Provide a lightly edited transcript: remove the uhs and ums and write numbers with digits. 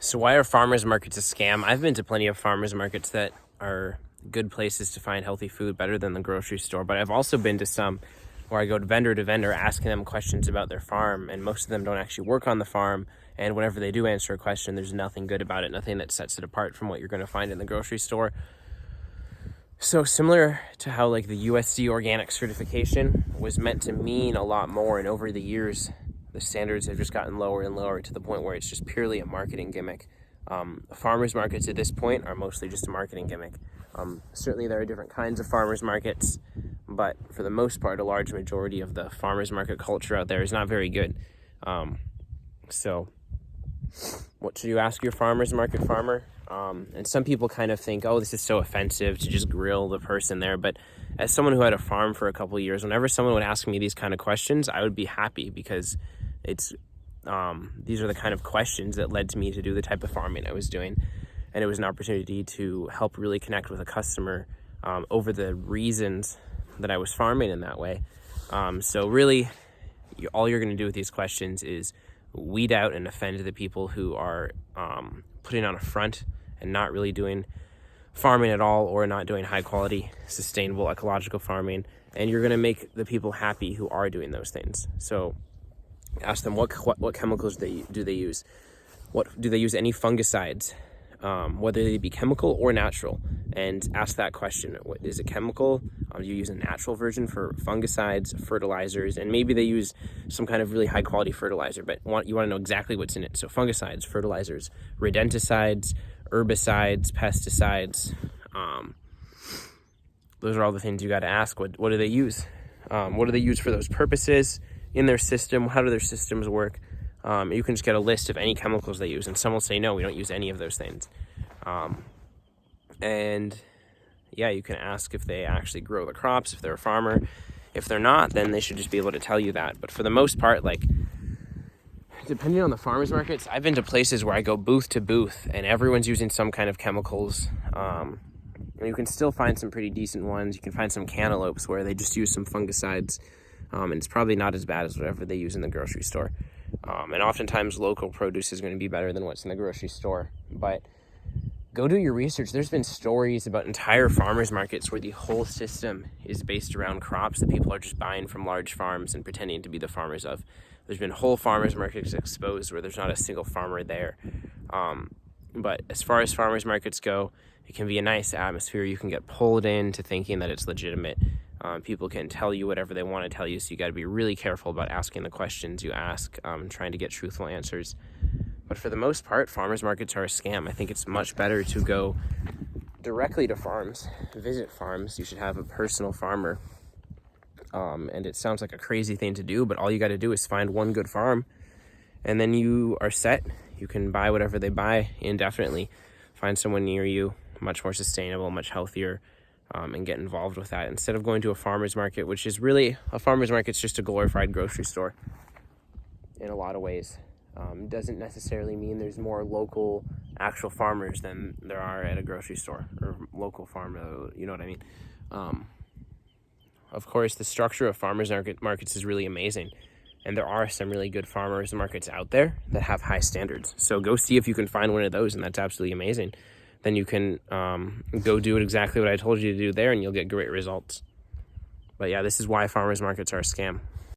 So why are farmers markets a scam? I've been to plenty of farmers markets that are good places to find healthy food, better than the grocery store. But I've also been to some where I go to vendor asking them questions about their farm, and most of them don't actually work on the farm. And whenever they do answer a question, there's nothing good about it, nothing that sets it apart from what you're going to find in the grocery store. So similar to how like the USC organic certification was meant to mean a lot more, and over the years, the standards have just gotten lower and lower to the point where it's just purely a marketing gimmick. Farmers markets at this point are mostly just a marketing gimmick. Certainly there are different kinds of farmers markets, but for the most part, a large majority of the farmers market culture out there is not very good. So what should you ask your farmers market farmer? And some people kind of think, oh, this is so offensive to just grill the person there. But as someone who had a farm for a couple of years, whenever someone would ask me these kind of questions, I would be happy, because these are the kind of questions that led to me to do the type of farming I was doing. And it was an opportunity to help really connect with a customer over the reasons that I was farming in that way. So really, all you're going to do with these questions is weed out and offend the people who are putting on a front and not really doing farming at all, or not doing high quality, sustainable, ecological farming. And you're going to make the people happy who are doing those things. So ask them what chemicals do they use? What do they use? Any fungicides, whether they be chemical or natural? And ask that question. Is it chemical? Do you use a natural version for fungicides, fertilizers? And maybe they use some kind of really high quality fertilizer, but you want to know exactly what's in it. So fungicides, fertilizers, rodenticides, herbicides, pesticides. Those are all the things you got to ask. What do they use? What do they use for those purposes in their system? How do their systems work? You can just get a list of any chemicals they use, and some will say, no, we don't use any of those things. And yeah, you can ask if they actually grow the crops, if they're a farmer. If they're not, then they should just be able to tell you that. But for the most part, like, depending on the farmers markets, I've been to places where I go booth to booth and everyone's using some kind of chemicals. And you can still find some pretty decent ones. You can find some cantaloupes where they just use some fungicides. And it's probably not as bad as whatever they use in the grocery store. And oftentimes local produce is going to be better than what's in the grocery store. But go do your research. There's been stories about entire farmers markets where the whole system is based around crops that people are just buying from large farms and pretending to be the farmers of. There's been whole farmers markets exposed where there's not a single farmer there. But as far as farmers markets go, it can be a nice atmosphere. You can get pulled into thinking that it's legitimate. People can tell you whatever they want to tell you, so you got to be really careful about asking the questions you ask, trying to get truthful answers. But for the most part, farmers markets are a scam. I think it's much better to go directly to farms, visit farms. You should have a personal farmer. And it sounds like a crazy thing to do, but all you got to do is find one good farm, and then you are set. You can buy whatever they buy indefinitely. Find someone near you, much more sustainable, much healthier, and get involved with that instead of going to a farmer's market, which is really, a farmer's market's just a glorified grocery store in a lot of ways. Doesn't necessarily mean there's more local actual farmers than there are at a grocery store or local farm, you know what I mean? Of course, the structure of farmers markets is really amazing, and there are some really good farmers markets out there that have high standards. So go see if you can find one of those, and that's absolutely amazing. Then you can go do it exactly what I told you to do there, and you'll get great results. But yeah, this is why farmers markets are a scam.